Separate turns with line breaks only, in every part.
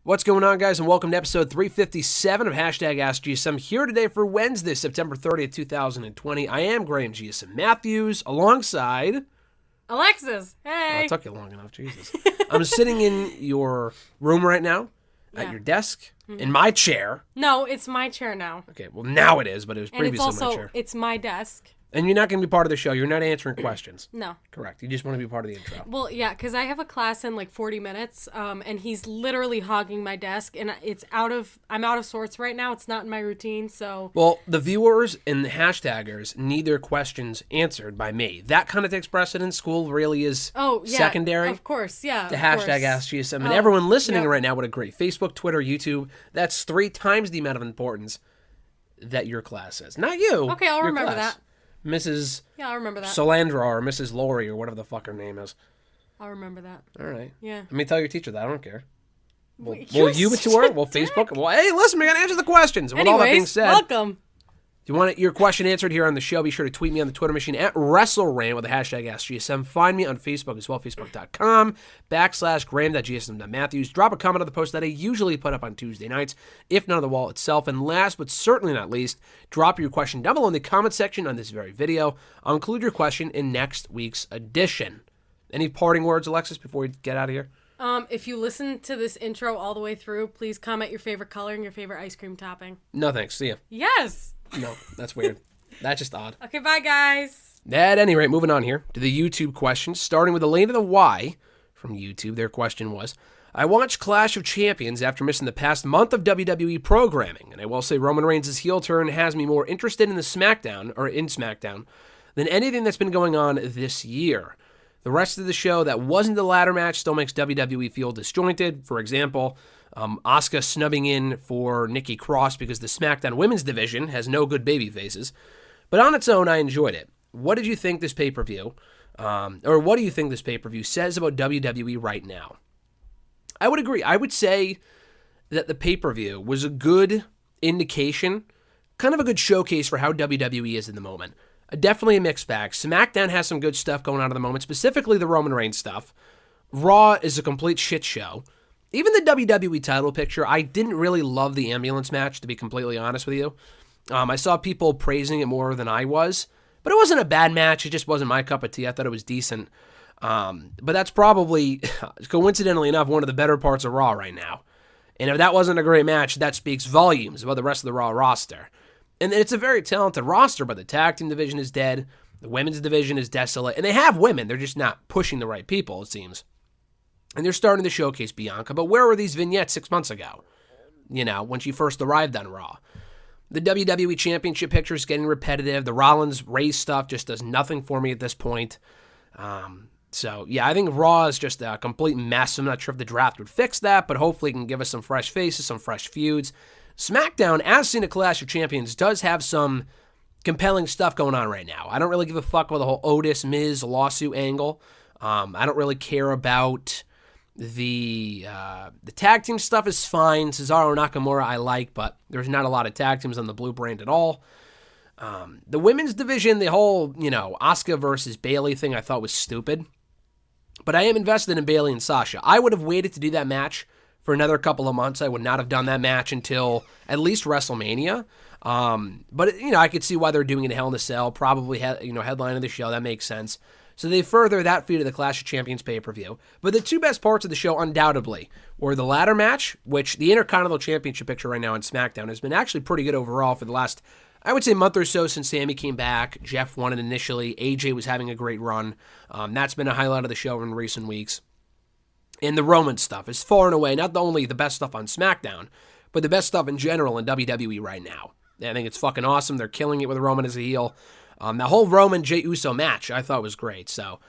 What's going on, guys, and welcome to episode 357 of AskGSM. Here today for Wednesday, September 30th, 2020. I am Graham GSM Matthews, alongside...
Alexis, hey!
Oh, it took you long enough, Jesus. I'm sitting in your room right now, at your desk, in my chair.
No, it's my chair now.
Okay, well, now it is, but it was previously my chair.
It's my desk.
And you're not going to be part of the show. You're not answering questions.
No.
Correct. You just want to be part of the intro.
Well, yeah, because I have a class in like 40 minutes, and he's literally hogging my desk, and I'm out of sorts right now. It's not in my routine, so...
Well, the viewers and the hashtaggers need their questions answered by me. That kind of takes precedence. School really is secondary.
Of course, yeah.
The hashtag AskGSM. And everyone listening right now would agree. Facebook, Twitter, YouTube, that's 3 times the amount of importance that your class is. Not you.
Okay, I'll remember that.
Mrs.
Yeah, I'll remember that.
Solandra or Mrs. Lori or whatever the fuck her name is.
I'll remember that.
All right.
Yeah.
Let me tell your teacher that. I don't care. We'll you it to her. We'll Facebook. Well, hey, listen, we got to answer the questions. With all that being said,
welcome.
If you want your question answered here on the show, be sure to tweet me on the Twitter machine at WrestleRant with the hashtag AskGSM. Find me on Facebook as well, facebook.com/Graham.GSM.Matthews. Drop a comment on the post that I usually put up on Tuesday nights, if not on the wall itself. And last but certainly not least, drop your question down below in the comment section on this very video. I'll include your question in next week's edition. Any parting words, Alexis, before we get out of here?
If you listen to this intro all the way through, please comment your favorite color and your favorite ice cream topping.
No thanks. See ya.
Yes.
No, that's weird. That's just odd.
Okay, bye, guys.
At any rate, moving on here to the YouTube questions, starting with Elaine of the Y from YouTube. Their question was, I watched Clash of Champions after missing the past month of WWE programming, and I will say Roman Reigns' heel turn has me more interested in SmackDown than anything that's been going on this year. The rest of the show that wasn't the ladder match still makes WWE feel disjointed. For example, Asuka snubbing in for Nikki Cross because the SmackDown women's division has no good baby faces. But on its own, I enjoyed it. What did you think this pay-per-view, what do you think this pay-per-view says about WWE right now? I would agree. I would say that the pay-per-view was a good indication, kind of a good showcase for how WWE is in the moment. Definitely a mixed bag. SmackDown has some good stuff going on at the moment, specifically the Roman Reigns stuff. Raw is a complete shit show. Even the WWE title picture, I didn't really love the ambulance match, to be completely honest with you. I saw people praising it more than I was, but it wasn't a bad match. It just wasn't my cup of tea. I thought it was decent. But that's probably, coincidentally enough, one of the better parts of Raw right now. And if that wasn't a great match, that speaks volumes about the rest of the Raw roster. And it's a very talented roster, but the tag team division is dead. The women's division is desolate. And they have women. They're just not pushing the right people, it seems. And they're starting to showcase Bianca. But where were these vignettes 6 months ago? You know, when she first arrived on Raw. The WWE Championship picture is getting repetitive. The Rollins-Ray stuff just does nothing for me at this point. So, yeah, I think Raw is just a complete mess. I'm not sure if the draft would fix that, but hopefully it can give us some fresh faces, some fresh feuds. SmackDown, as seen at Clash of Champions, does have some compelling stuff going on right now. I don't really give a fuck about the whole Otis-Miz lawsuit angle. I don't really care about the tag team stuff is fine. Cesaro and Nakamura I like, but there's not a lot of tag teams on the Blue Brand at all. The women's division, the whole, Asuka versus Bayley thing I thought was stupid. But I am invested in Bayley and Sasha. I would have waited to do that match for another couple of months. I would not have done that match until at least WrestleMania. But I could see why they're doing it in Hell in a Cell, probably headline of the show. That makes sense. So they further that feud of the Clash of Champions pay-per-view. But the 2 best parts of the show, undoubtedly, were the ladder match, which the Intercontinental Championship picture right now on SmackDown has been actually pretty good overall for the last, I would say, month or so since Sami came back. Jeff won it initially. AJ was having a great run. That's been a highlight of the show in recent weeks. And the Roman stuff is far and away not only the best stuff on SmackDown, but the best stuff in general in WWE right now. I think it's fucking awesome. They're killing it with Roman as a heel. That whole Roman-Jey Uso match I thought was great. So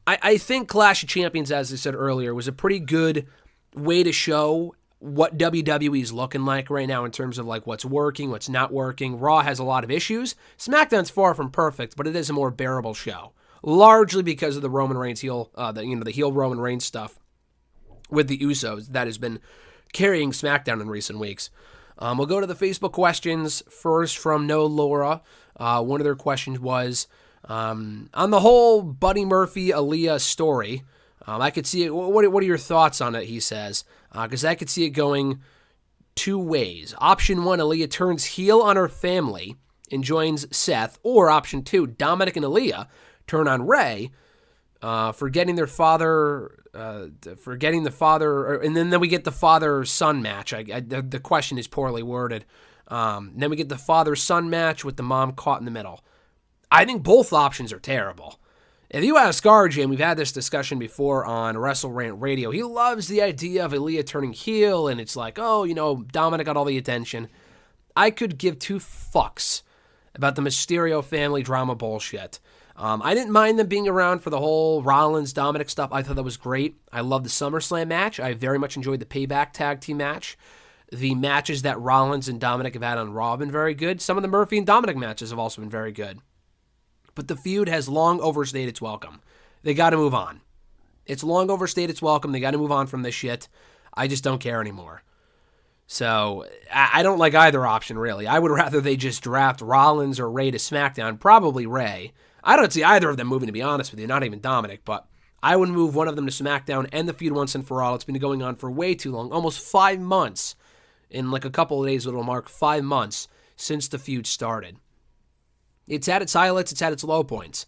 I think Clash of Champions, as I said earlier, was a pretty good way to show what WWE is looking like right now in terms of like what's working, what's not working. Raw has a lot of issues. SmackDown's far from perfect, but it is a more bearable show, largely because of the Roman Reigns heel, the heel Roman Reigns stuff with the Usos that has been carrying SmackDown in recent weeks. We'll go to the Facebook questions first from No Laura. One of their questions was, on the whole Buddy Murphy Aaliyah story, I could see it. What are your thoughts on it, he says. because I could see it going two ways. Option 1, Aaliyah turns heel on her family and joins Seth, or option 2, Dominic and Aaliyah turn on Ray, forgetting their father, and then we get the father-son match. The question is poorly worded. Then we get the father-son match with the mom caught in the middle. I think both options are terrible. If you ask RJ, and we've had this discussion before on WrestleRant Radio, he loves the idea of Aaliyah turning heel, and it's like, oh, Dominic got all the attention. I could give two fucks about the Mysterio family drama bullshit. I didn't mind them being around for the whole Rollins-Dominic stuff. I thought that was great. I loved the SummerSlam match. I very much enjoyed the Payback tag team match. The matches that Rollins and Dominic have had on Raw have been very good. Some of the Murphy and Dominic matches have also been very good. But the feud has long overstayed its welcome. They got to move on. It's long overstayed its welcome. They got to move on from this shit. I just don't care anymore. So, I don't like either option, really. I would rather they just draft Rollins or Ray to SmackDown, probably Ray. I don't see either of them moving, to be honest with you, not even Dominic, but I would move one of them to SmackDown and the feud once and for all. It's been going on for way too long, almost 5 months. In like a couple of days, it'll mark 5 months since the feud started. It's at its highlights, it's at its low points.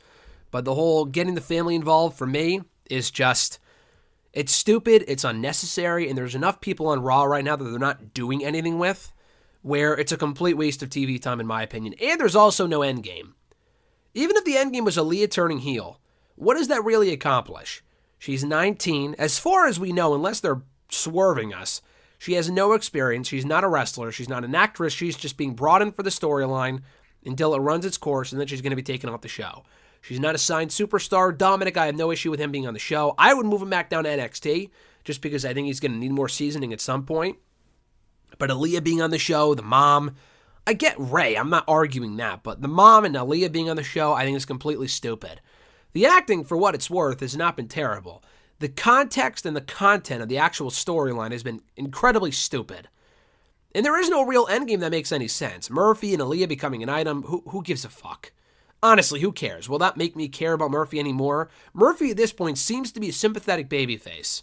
But the whole getting the family involved, for me, is just, it's stupid, it's unnecessary, and there's enough people on Raw right now that they're not doing anything with, where it's a complete waste of TV time, in my opinion. And there's also no Endgame. Even if the Endgame was Aaliyah turning heel, what does that really accomplish? She's 19. As far as we know, unless they're swerving us, she has no experience. She's not a wrestler. She's not an actress. She's just being brought in for the storyline until it runs its course, and then she's going to be taken off the show. She's not a signed superstar. Dominic, I have no issue with him being on the show. I would move him back down to NXT, just because I think he's going to need more seasoning at some point. But Aaliyah being on the show, the mom, I get Ray, I'm not arguing that, but the mom and Aaliyah being on the show, I think is completely stupid. The acting, for what it's worth, has not been terrible. The context and the content of the actual storyline has been incredibly stupid. And there is no real endgame that makes any sense. Murphy and Aaliyah becoming an item, who gives a fuck? Honestly, who cares? Will that make me care about Murphy anymore? Murphy at this point seems to be a sympathetic babyface.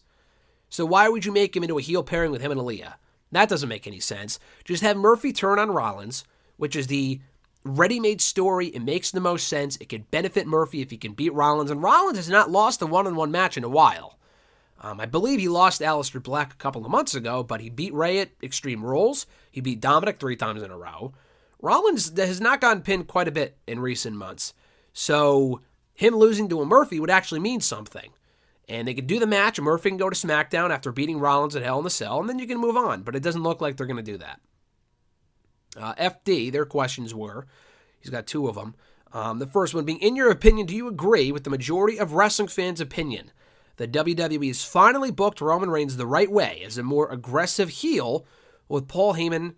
So why would you make him into a heel pairing with him and Aaliyah? That doesn't make any sense. Just have Murphy turn on Rollins, which is the ready-made story. It makes the most sense. It could benefit Murphy if he can beat Rollins. And Rollins has not lost a one-on-one match in a while. I believe he lost to Aleister Black a couple of months ago, but he beat Ray at Extreme Rules. He beat Dominic 3 times in a row. Rollins has not gotten pinned quite a bit in recent months. So him losing to a Murphy would actually mean something. And they could do the match. Murphy can go to SmackDown after beating Rollins at Hell in a Cell, and then you can move on. But it doesn't look like they're going to do that. FD, their questions were, he's got 2 of them. The first one being, in your opinion, do you agree with the majority of wrestling fans' opinion that WWE has finally booked Roman Reigns the right way as a more aggressive heel with Paul Heyman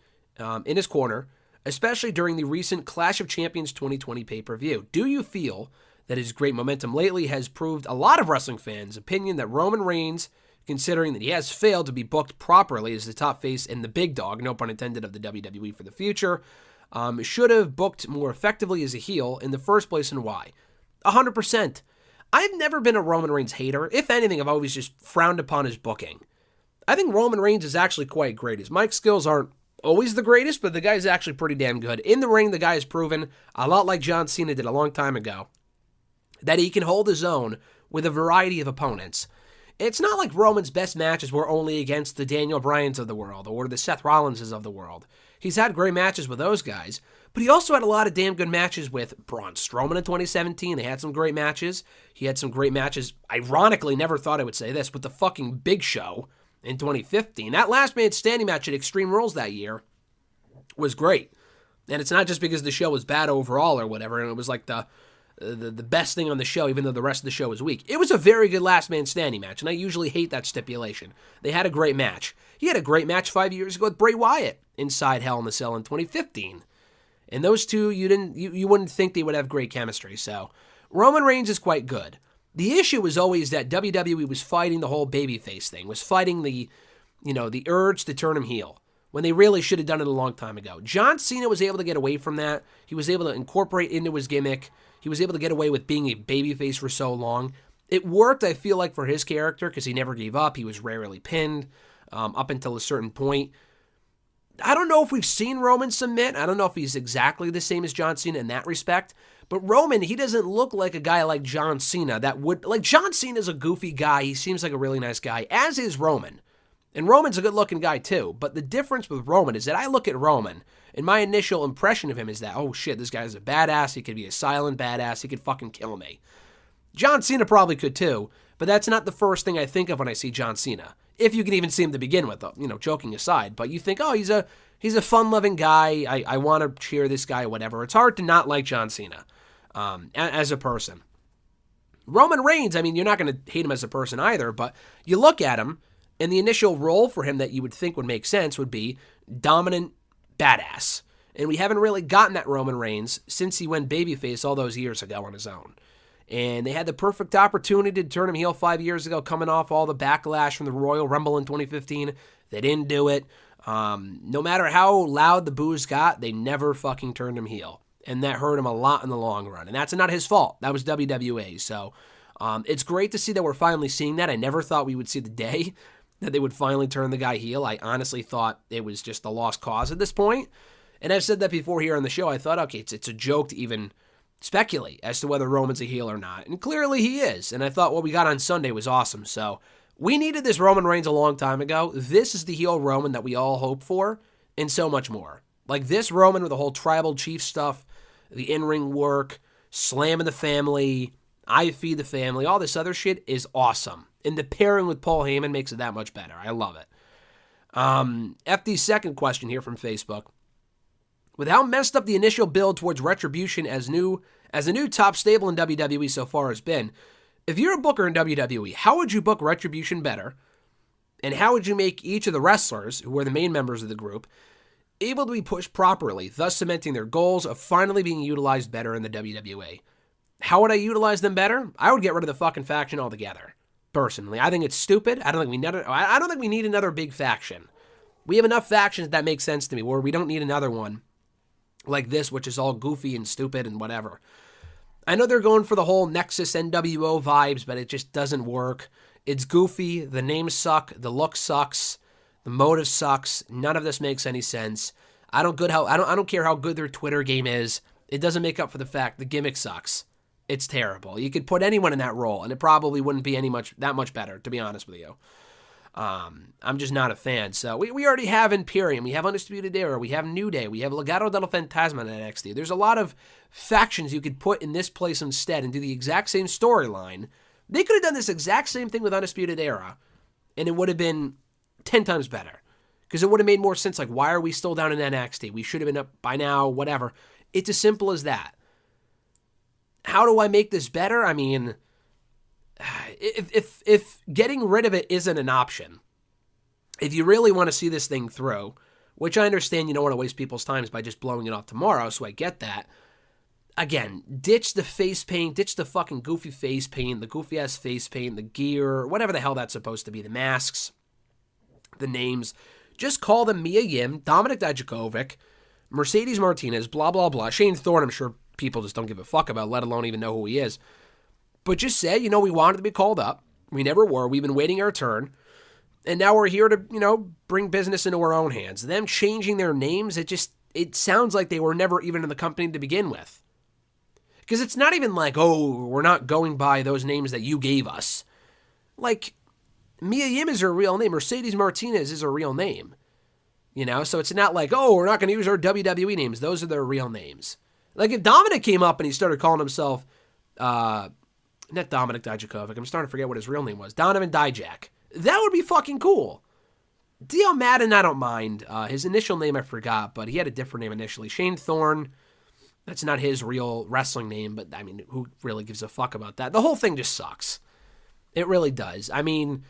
in his corner, especially during the recent Clash of Champions 2020 pay-per-view? Do you feel that his great momentum lately has proved a lot of wrestling fans' opinion that Roman Reigns, considering that he has failed to be booked properly as the top face and the big dog, no pun intended, of the WWE for the future, should have booked more effectively as a heel in the first place, and why? 100%. I've never been a Roman Reigns hater. If anything, I've always just frowned upon his booking. I think Roman Reigns is actually quite great. His mic skills aren't always the greatest, but the guy's actually pretty damn good. In the ring, the guy has proven, a lot like John Cena did a long time ago, that he can hold his own with a variety of opponents. It's not like Roman's best matches were only against the Daniel Bryans of the world or the Seth Rollinses of the world. He's had great matches with those guys, but he also had a lot of damn good matches with Braun Strowman in 2017. They had some great matches. He had some great matches, ironically, never thought I would say this, with the fucking Big Show in 2015. That last man standing match at Extreme Rules that year was great. And it's not just because the show was bad overall or whatever, and it was like the best thing on the show, even though the rest of the show was weak. It was a very good last man standing match, and I usually hate that stipulation. They had a great match. He had a great match 5 years ago with Bray Wyatt inside Hell in a Cell in 2015. And those two, you wouldn't think they would have great chemistry. So Roman Reigns is quite good. The issue was always that WWE was fighting the whole babyface thing, was fighting the urge to turn him heel, when they really should have done it a long time ago. John Cena was able to get away from that. He was able to incorporate into his gimmick. He was able to get away with being a babyface for so long. It worked, I feel like, for his character because he never gave up. He was rarely pinned. up until a certain point. I don't know if we've seen Roman submit. I don't know if he's exactly the same as John Cena in that respect. But Roman, he doesn't look like a guy like John Cena that would... Like, John Cena's a goofy guy. He seems like a really nice guy, as is Roman. And Roman's a good-looking guy, too. But the difference with Roman is that I look at Roman, and my initial impression of him is that, oh, shit, this guy's a badass. He could be a silent badass. He could fucking kill me. John Cena probably could, too. But that's not the first thing I think of when I see John Cena. If you can even see him to begin with, joking aside. But you think, oh, he's a fun-loving guy. I want to cheer this guy, whatever. It's hard to not like John Cena as a person. Roman Reigns, I mean, you're not going to hate him as a person either, but you look at him, and the initial role for him that you would think would make sense would be dominant badass. And we haven't really gotten that Roman Reigns since he went babyface all those years ago on his own. And they had the perfect opportunity to turn him heel 5 years ago, coming off all the backlash from the Royal Rumble in 2015. They didn't do it. No matter how loud the boos got, they never fucking turned him heel. And that hurt him a lot in the long run. And that's not his fault. That was WWE. So it's great to see that we're finally seeing that. I never thought we would see the day that they would finally turn the guy heel. I honestly thought it was just a lost cause at this point. And I've said that before here on the show. I thought, okay, it's a joke to even speculate as to whether Roman's a heel or not. And clearly he is. And I thought what we got on Sunday was awesome. So we needed this Roman Reigns a long time ago. This is the heel Roman that we all hope for, and so much more. Like this Roman with the whole tribal chief stuff, the in-ring work, slamming the family, I feed the family, all this other shit is awesome. And the pairing with Paul Heyman makes it that much better. I love it. FD's second question here from Facebook. With how messed up the initial build towards Retribution as a new top stable in WWE so far has been, if you're a booker in WWE, how would you book Retribution better? And how would you make each of the wrestlers, who are the main members of the group, able to be pushed properly, thus cementing their goals of finally being utilized better in the WWE? How would I utilize them better? I would get rid of the fucking faction altogether. Personally, I think it's stupid. I don't think we need another big faction. We have enough factions that make sense to me, where we don't need another one like this, which is all goofy and stupid and whatever. I know they're going for the whole Nexus NWO vibes, but it just doesn't work. It's goofy. The names suck. The look sucks. The motive sucks. None of this makes any sense. I don't care how good their Twitter game is. It doesn't make up for the fact the gimmick sucks. It's terrible. You could put anyone in that role, and it probably wouldn't be that much better, to be honest with you. I'm just not a fan. So we already have Imperium. We have Undisputed Era. We have New Day. We have Legado del Fantasma in NXT. There's a lot of factions you could put in this place instead and do the exact same storyline. They could have done this exact same thing with Undisputed Era, and it would have been 10 times better. Because it would have made more sense. Like, why are we still down in NXT? We should have been up by now, whatever. It's as simple as that. How do I make this better? I mean, if getting rid of it isn't an option, if you really want to see this thing through, which I understand you don't want to waste people's time by just blowing it off tomorrow, so I get that. Again, ditch the face paint, ditch the fucking goofy face paint, the goofy-ass face paint, the gear, whatever the hell that's supposed to be, the masks, the names. Just call them Mia Yim, Dominic Dijakovic, Mercedes Martinez, blah, blah, blah. Shane Thorne, I'm sure people just don't give a fuck about, let alone even know who he is. But just say, we wanted to be called up. We never were. We've been waiting our turn. And now we're here to, bring business into our own hands. Them changing their names, it sounds like they were never even in the company to begin with. Because it's not even like, oh, we're not going by those names that you gave us. Like, Mia Yim is her real name. Mercedes Martinez is her real name. So it's not like, oh, we're not going to use our WWE names. Those are their real names. Like, if Dominic came up and he started calling himself, not Dominic Dijakovic, I'm starting to forget what his real name was, Donovan Dijak, that would be fucking cool. Dio Madden, I don't mind. His initial name I forgot, but he had a different name initially. Shane Thorne, that's not his real wrestling name, but I mean, who really gives a fuck about that? The whole thing just sucks. It really does. I mean,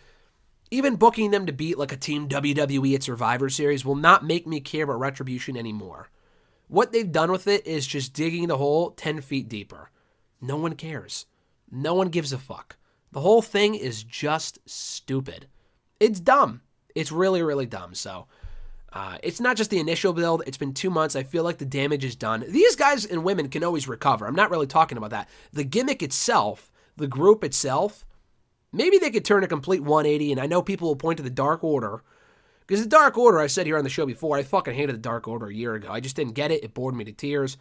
even booking them to beat like a Team WWE at Survivor Series will not make me care about Retribution anymore. What they've done with it is just digging the hole 10 feet deeper. No one cares. No one gives a fuck. The whole thing is just stupid. It's dumb. It's really, really dumb. So, it's not just the initial build. It's been 2 months. I feel like the damage is done. These guys and women can always recover. I'm not really talking about that. The gimmick itself, the group itself, maybe they could turn a complete 180, and I know people will point to the Dark Order Because the Dark Order, I said here on the show before, I fucking hated the Dark Order a year ago. I just didn't get it. It bored me to tears.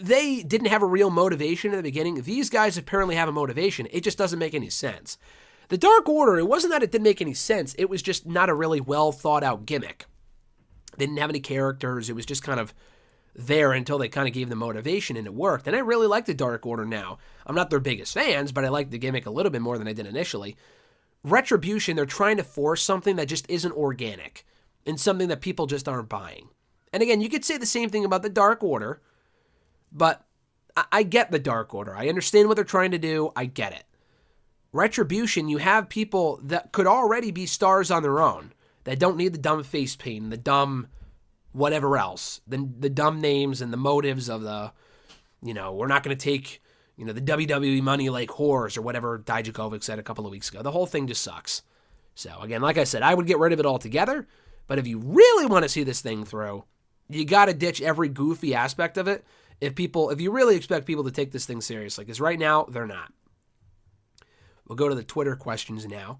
They didn't have a real motivation in the beginning. These guys apparently have a motivation. It just doesn't make any sense. The Dark Order, it wasn't that it didn't make any sense. It was just not a really well thought out gimmick. They didn't have any characters. It was just kind of there until they kind of gave the motivation and it worked. And I really like the Dark Order now. I'm not their biggest fans, but I like the gimmick a little bit more than I did initially. Retribution, they're trying to force something that just isn't organic and something that people just aren't buying. And again, you could say the same thing about the Dark Order, but I get the Dark Order. I understand what they're trying to do. I get it. Retribution, you have people that could already be stars on their own that don't need the dumb face paint and the dumb whatever else, the dumb names and the motives of the, we're not going to take, the WWE money like whores or whatever Dijakovic said a couple of weeks ago. The whole thing just sucks. So again, like I said, I would get rid of it altogether, but if you really want to see this thing through, you got to ditch every goofy aspect of it if you really expect people to take this thing seriously, because right now, they're not. We'll go to the Twitter questions now.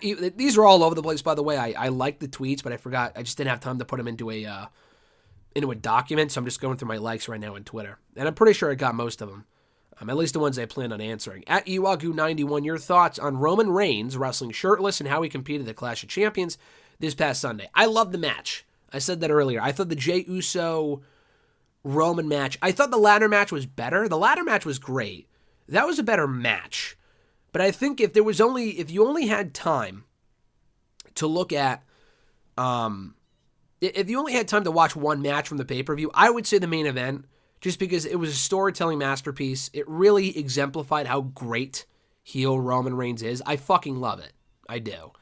These are all over the place, by the way. I like the tweets, but I forgot. I just didn't have time to put them into a document, so I'm just going through my likes right now on Twitter. And I'm pretty sure I got most of them, at least the ones I planned on answering. At Iwagu91, your thoughts on Roman Reigns wrestling shirtless and how he competed at the Clash of Champions this past Sunday. I loved the match. I said that earlier. I thought the Jey Uso Roman match, I thought the ladder match was better. The ladder match was great. That was a better match. But I think if you only had time to look at, if you only had time to watch one match from the pay-per-view, I would say the main event, just because it was a storytelling masterpiece. It really exemplified how great heel Roman Reigns is. I fucking love it. I do.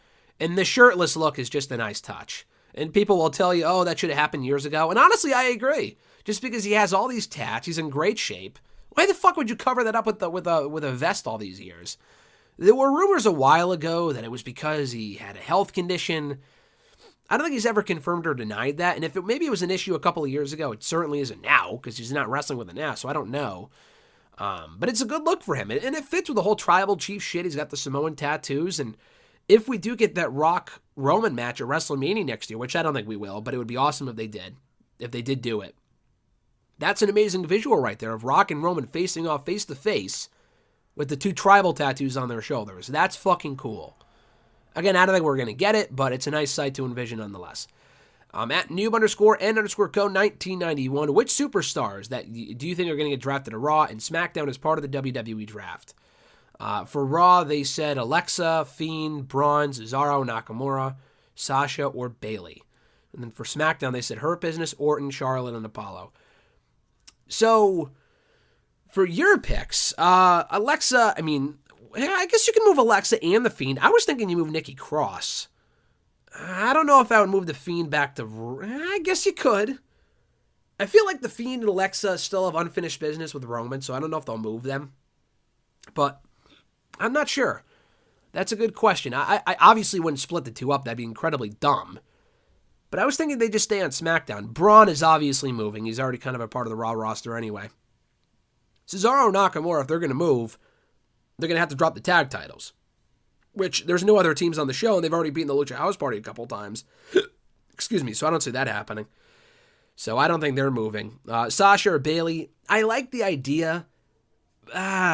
And the shirtless look is just a nice touch. And people will tell you, oh, that should have happened years ago. And honestly, I agree. Just because he has all these tats, he's in great shape. Why the fuck would you cover that up with a vest all these years? There were rumors a while ago that it was because he had a health condition. I don't think he's ever confirmed or denied that. And if maybe it was an issue a couple of years ago, it certainly isn't now because he's not wrestling with it now, so I don't know. But it's a good look for him. And it fits with the whole tribal chief shit. He's got the Samoan tattoos. And if we do get that Rock Roman match at WrestleMania next year, which I don't think we will, but it would be awesome if they did do it. That's an amazing visual right there of Rock and Roman facing off face to face with the two tribal tattoos on their shoulders. That's fucking cool. Again, I don't think we're going to get it, but it's a nice sight to envision nonetheless. At noob_n_co1991, which superstars do you think are going to get drafted to Raw and SmackDown as part of the WWE draft? For Raw, they said Alexa, Fiend, Braun, Cesaro, Nakamura, Sasha, or Bayley. And then for SmackDown, they said Hurt Business, Orton, Charlotte, and Apollo. So, for your picks, Alexa, I guess you can move Alexa and The Fiend. I was thinking you move Nikki Cross. I don't know if I would move The Fiend back to... I guess you could. I feel like The Fiend and Alexa still have unfinished business with Roman, so I don't know if they'll move them. But I'm not sure. That's a good question. I obviously wouldn't split the two up. That'd be incredibly dumb. But I was thinking they'd just stay on SmackDown. Braun is obviously moving. He's already kind of a part of the Raw roster anyway. Cesaro and Nakamura, if they're going to move, they're going to have to drop the tag titles. Which, there's no other teams on the show, and they've already beaten the Lucha House Party a couple times. Excuse me, so I don't see that happening. So I don't think they're moving. Sasha or Bayley, I like the idea,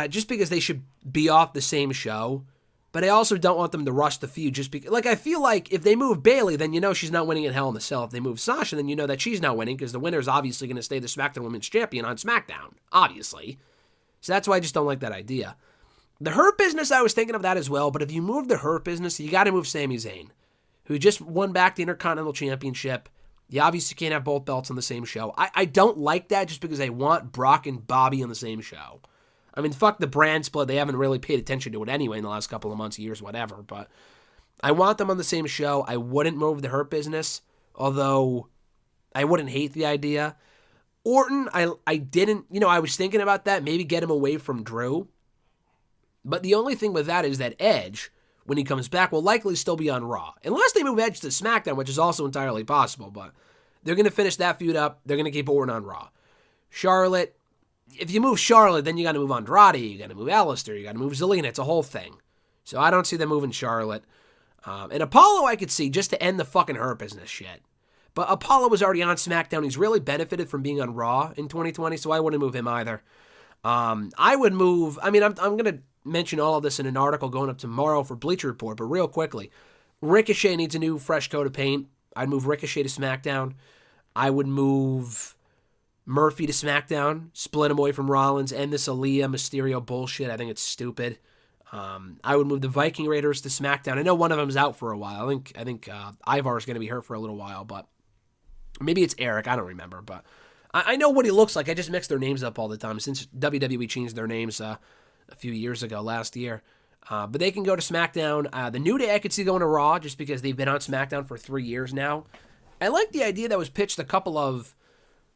just because they should be off the same show. But I also don't want them to rush the feud just because... I feel like if they move Bayley, then you know she's not winning at Hell in a Cell. If they move Sasha, then you know that she's not winning because the winner is obviously going to stay the SmackDown Women's Champion on SmackDown. Obviously. So that's why I just don't like that idea. The Hurt Business, I was thinking of that as well, but if you move the Hurt Business, you got to move Sami Zayn, who just won back the Intercontinental Championship. You obviously can't have both belts on the same show. I don't like that just because I want Brock and Bobby on the same show. Fuck the brand split. They haven't really paid attention to it anyway in the last couple of months, years, whatever. But I want them on the same show. I wouldn't move the Hurt Business, although I wouldn't hate the idea. Orton, I didn't, I was thinking about that. Maybe get him away from Drew. But the only thing with that is that Edge, when he comes back, will likely still be on Raw. Unless they move Edge to SmackDown, which is also entirely possible. But they're going to finish that feud up. They're going to keep Orton on Raw. Charlotte. If you move Charlotte, then you got to move Andrade, you got to move Alistair, you got to move Zelina. It's a whole thing. So I don't see them moving Charlotte. And Apollo I could see just to end the fucking Hurt Business shit. But Apollo was already on SmackDown. He's really benefited from being on Raw in 2020, so I wouldn't move him either. I would move, I'm going to mention all of this in an article going up tomorrow for Bleacher Report, but real quickly, Ricochet needs a new fresh coat of paint. I'd move Ricochet to SmackDown. I would move Murphy to SmackDown, split him away from Rollins, end this Aaliyah Mysterio bullshit. I think it's stupid. I would move the Viking Raiders to SmackDown. I know one of them's out for a while. I think Ivar is going to be hurt for a little while, but maybe it's Eric. I don't remember, but I know what he looks like. I just mix their names up all the time since WWE changed their names a few years ago, last year. But they can go to SmackDown. The New Day I could see going to Raw just because they've been on SmackDown for 3 years now. I like the idea that was pitched a couple of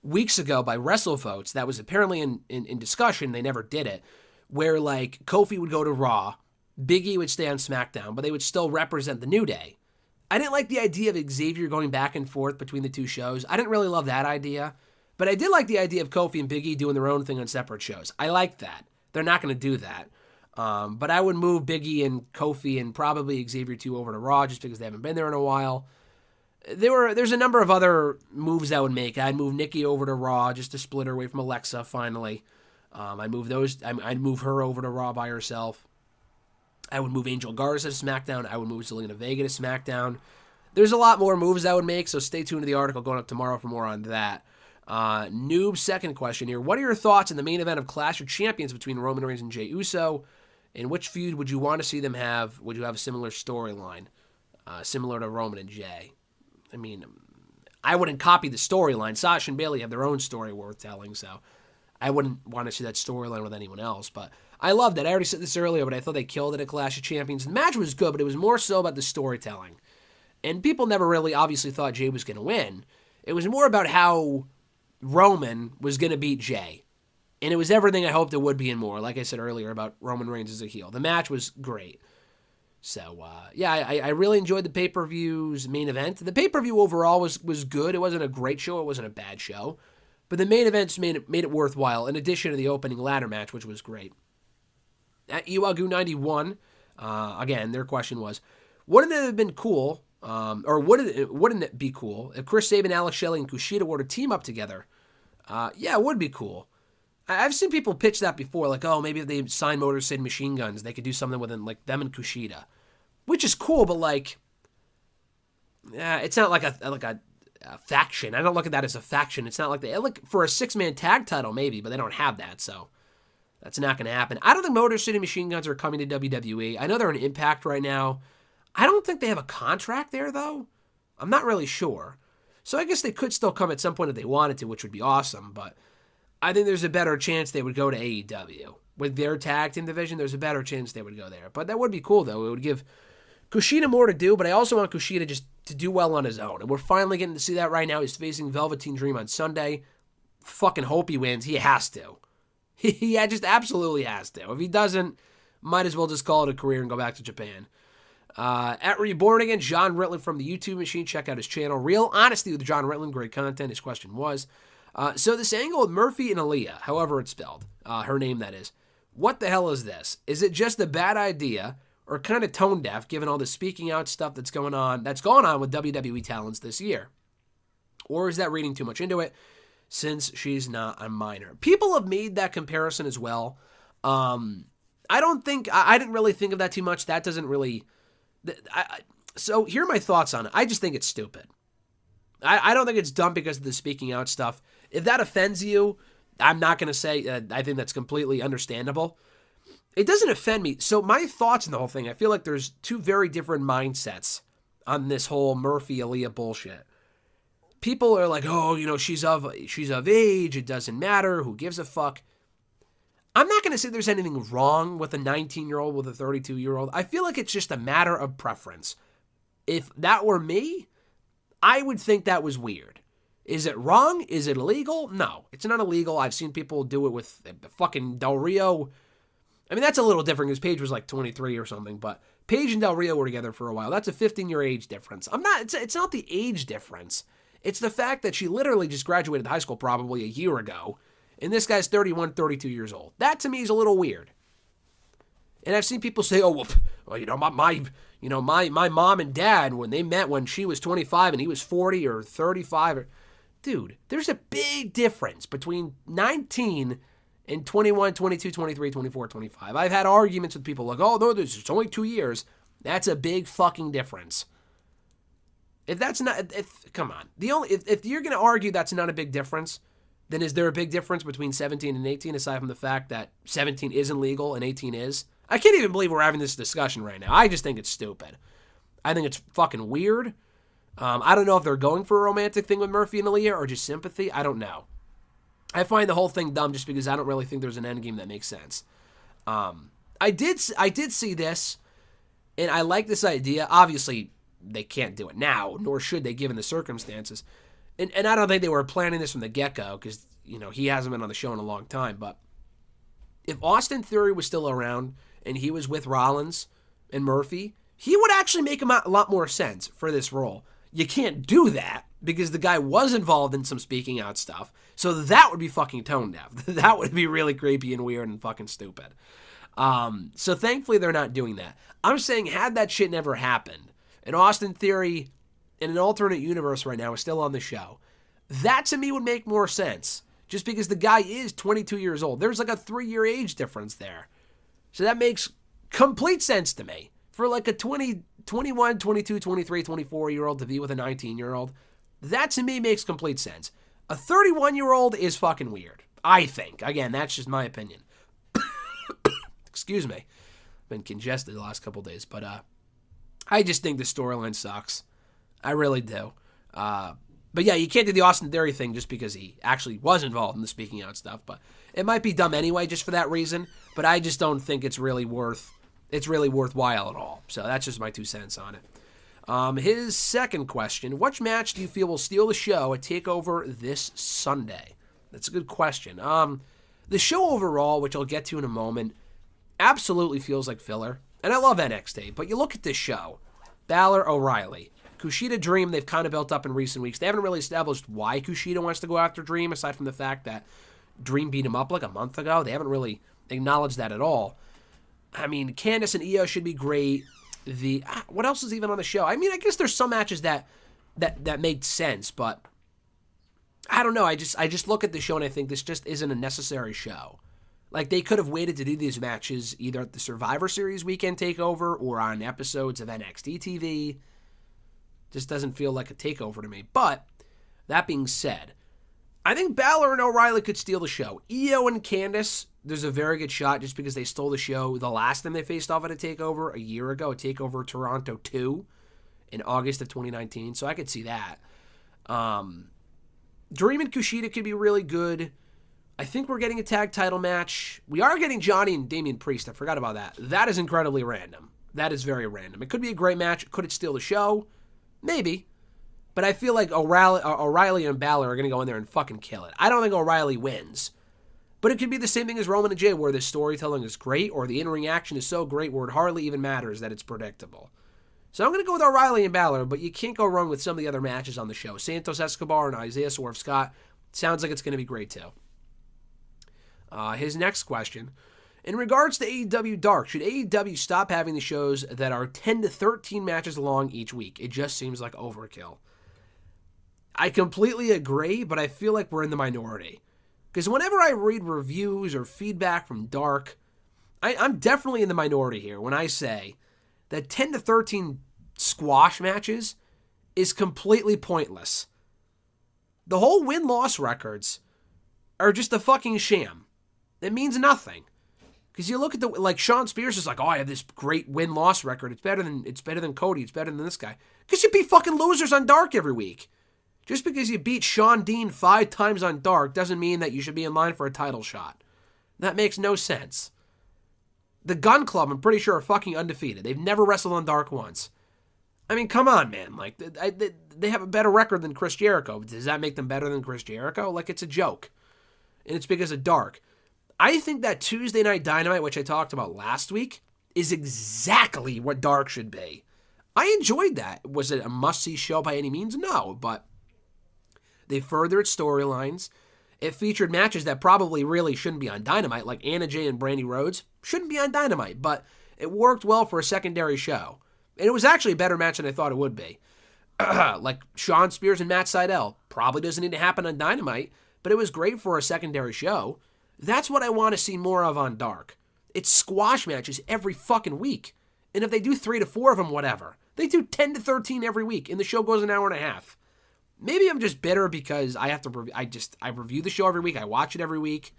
weeks ago by WrestleVotes that was apparently in discussion. They never did it. Where like Kofi would go to Raw, Big E would stay on SmackDown, but they would still represent the New Day. I didn't like the idea of Xavier going back and forth between the two shows. I didn't really love that idea. But I did like the idea of Kofi and Big E doing their own thing on separate shows. I liked that. They're not going to do that. But I would move Big E and Kofi and probably Xavier 2 over to Raw just because they haven't been there in a while. There's a number of other moves I would make. I'd move Nikki over to Raw just to split her away from Alexa finally. I'd move her over to Raw by herself. I would move Angel Garza to SmackDown. I would move Zelina Vega to SmackDown. There's a lot more moves I would make, so stay tuned to the article going up tomorrow for more on that. Noob, second question here. What are your thoughts in the main event of Clash of Champions between Roman Reigns and Jey Uso? In which feud would you want to see them have? Would you have a similar storyline, similar to Roman and Jey? I mean, I wouldn't copy the storyline. Sasha and Bayley have their own story worth telling, so I wouldn't want to see that storyline with anyone else. But I loved it. I already said this earlier, but I thought they killed it at Clash of Champions. The match was good, but it was more so about the storytelling. And people never really obviously thought Jey was going to win. It was more about how Roman was going to beat Jey. And it was everything I hoped it would be and more. Like I said earlier about Roman Reigns as a heel. The match was great. So, I really enjoyed the pay-per-view's main event. The pay-per-view overall was good. It wasn't a great show. It wasn't a bad show. But the main events made it worthwhile, in addition to the opening ladder match, which was great. At Iwagu91, again, their question was, wouldn't it have been cool, wouldn't it be cool if Chris Sabin, Alex Shelley, and Kushida were to team up together? Yeah, it would be cool. I've seen people pitch that before, like, oh, maybe if they sign Motor City Machine Guns, they could do something with them, like them and Kushida, which is cool. But like, it's not like a faction. I don't look at that as a faction. It's not like they look for a 6-man tag title, maybe, but they don't have that, so that's not going to happen. I don't think Motor City Machine Guns are coming to WWE. I know they're in Impact right now. I don't think they have a contract there, though. I'm not really sure. So I guess they could still come at some point if they wanted to, which would be awesome, but I think there's a better chance they would go to AEW. With their tag team division, there's a better chance they would go there. But that would be cool, though. It would give Kushida more to do, but I also want Kushida just to do well on his own. And we're finally getting to see that right now. He's facing Velveteen Dream on Sunday. Fucking hope he wins. He has to. He just absolutely has to. If he doesn't, might as well just call it a career and go back to Japan. At Reborn Again, John Ritland from the YouTube machine. Check out his channel. Real Honesty with John Ritland. Great content. His question was, so this angle with Murphy and Aaliyah, however it's spelled, her name that is, what the hell is this? Is it just a bad idea or kind of tone deaf given all the speaking out stuff that's gone on with WWE talents this year? Or is that reading too much into it since she's not a minor? People have made that comparison as well. I didn't really think of that too much. That doesn't really... So here are my thoughts on it. I just think it's stupid. I don't think it's dumb because of the speaking out stuff. If that offends you, I'm not going to say I think that's completely understandable. It doesn't offend me. So my thoughts on the whole thing, I feel like there's two very different mindsets on this whole Murphy-Aaliyah bullshit. People are like, oh, she's of age. It doesn't matter. Who gives a fuck? I'm not going to say there's anything wrong with a 19-year-old with a 32-year-old. I feel like it's just a matter of preference. If that were me, I would think that was weird. Is it wrong? Is it illegal? No, it's not illegal. I've seen people do it with fucking Del Rio. I mean, that's a little different because Paige was like 23 or something, but Paige and Del Rio were together for a while. That's a 15-year age difference. It's not the age difference. It's the fact that she literally just graduated high school probably a year ago, and this guy's 31, 32 years old. That to me is a little weird. And I've seen people say, oh, well, my mom and dad, when they met when she was 25 and he was 40 or 35. Dude, there's a big difference between 19 and 21, 22, 23, 24, 25. I've had arguments with people like, oh, no, it's only 2 years. That's a big fucking difference. Come on. If you're going to argue that's not a big difference, then is there a big difference between 17 and 18 aside from the fact that 17 isn't legal and 18 is? I can't even believe we're having this discussion right now. I just think it's stupid. I think it's fucking weird. I don't know if they're going for a romantic thing with Murphy and Aaliyah or just sympathy. I don't know. I find the whole thing dumb just because I don't really think there's an endgame that makes sense. I did see this, and I like this idea. Obviously, they can't do it now, nor should they given the circumstances. And I don't think they were planning this from the get-go because, he hasn't been on the show in a long time. But if Austin Theory was still around and he was with Rollins and Murphy, he would actually make a lot more sense for this role. You can't do that because the guy was involved in some speaking out stuff. So that would be fucking tone deaf. That would be really creepy and weird and fucking stupid. So thankfully they're not doing that. I'm saying had that shit never happened, and Austin Theory in an alternate universe right now is still on the show, that to me would make more sense. Just because the guy is 22 years old. There's like a 3-year age difference there. So that makes complete sense to me. For like a 21, 22, 23, 24-year-old to be with a 19-year-old, that to me makes complete sense. A 31-year-old is fucking weird, I think. Again, that's just my opinion. Excuse me. I've been congested the last couple days, but I just think the storyline sucks. I really do. But yeah, you can't do the Austin Theory thing just because he actually was involved in the speaking out stuff. But it might be dumb anyway, just for that reason. But I just don't think it's really worthwhile at all. So that's just my 2 cents on it. His second question: which match do you feel will steal the show at Takeover this Sunday? That's a good question. The show overall, which I'll get to in a moment, absolutely feels like filler. And I love NXT, but you look at this show: Balor, O'Reilly, Kushida, Dream. They've kind of built up in recent weeks. They haven't really established why Kushida wants to go after Dream, aside from the fact that Dream beat him up like a month ago. They haven't really acknowledged that at all. I mean, Candice and Io should be great. What else is even on the show? I mean, I guess there's some matches that made sense, but I don't know. I just look at the show and I think this just isn't a necessary show. Like, they could have waited to do these matches either at the Survivor Series weekend takeover or on episodes of NXT TV. Just doesn't feel like a takeover to me. But that being said, I think Balor and O'Reilly could steal the show. Io and Candice, there's a very good shot just because they stole the show the last time they faced off at a takeover a year ago, a takeover Toronto 2 in August of 2019. So I could see that. Dream and Kushida could be really good. I think we're getting a tag title match. We are getting Johnny and Damian Priest. I forgot about that. That is incredibly random. That is very random. It could be a great match. Could it steal the show? Maybe. But I feel like O'Reilly and Balor are going to go in there and fucking kill it. I don't think O'Reilly wins. But it could be the same thing as Roman and Jay, where the storytelling is great or the in-ring action is so great where it hardly even matters that it's predictable. So I'm going to go with O'Reilly and Balor, but you can't go wrong with some of the other matches on the show. Santos Escobar and Isaiah Swerve Scott. Sounds like it's going to be great too. His next question: in regards to AEW Dark, should AEW stop having the shows that are 10 to 13 matches long each week? It just seems like overkill. I completely agree, but I feel like we're in the minority. Because whenever I read reviews or feedback from Dark, I'm definitely in the minority here when I say that 10 to 13 squash matches is completely pointless. The whole win-loss records are just a fucking sham. It means nothing. Because you look at Sean Spears is like, oh, I have this great win-loss record. It's better than Cody. It's better than this guy. Because you beat fucking losers on Dark every week. Just because you beat Sean Dean 5 times on Dark doesn't mean that you should be in line for a title shot. That makes no sense. The Gun Club, I'm pretty sure, are fucking undefeated. They've never wrestled on Dark once. I mean, come on, man. Like, they have a better record than Chris Jericho. Does that make them better than Chris Jericho? Like, it's a joke. And it's because of Dark. I think that Tuesday Night Dynamite, which I talked about last week, is exactly what Dark should be. I enjoyed that. Was it a must-see show by any means? No, but they furthered storylines. It featured matches that probably really shouldn't be on Dynamite, like Anna Jay and Brandy Rhodes. shouldn't be on Dynamite, but it worked well for a secondary show. And it was actually a better match than I thought it would be. Like Shawn Spears and Matt Sydal. Probably doesn't need to happen on Dynamite, but it was great for a secondary show. That's what I want to see more of on Dark. It's squash matches every fucking week. And if they do 3 to 4 of them, whatever. They do 10 to 13 every week, and the show goes an hour and a half. Maybe I'm just bitter because I have to. I review the show every week. I watch it every week.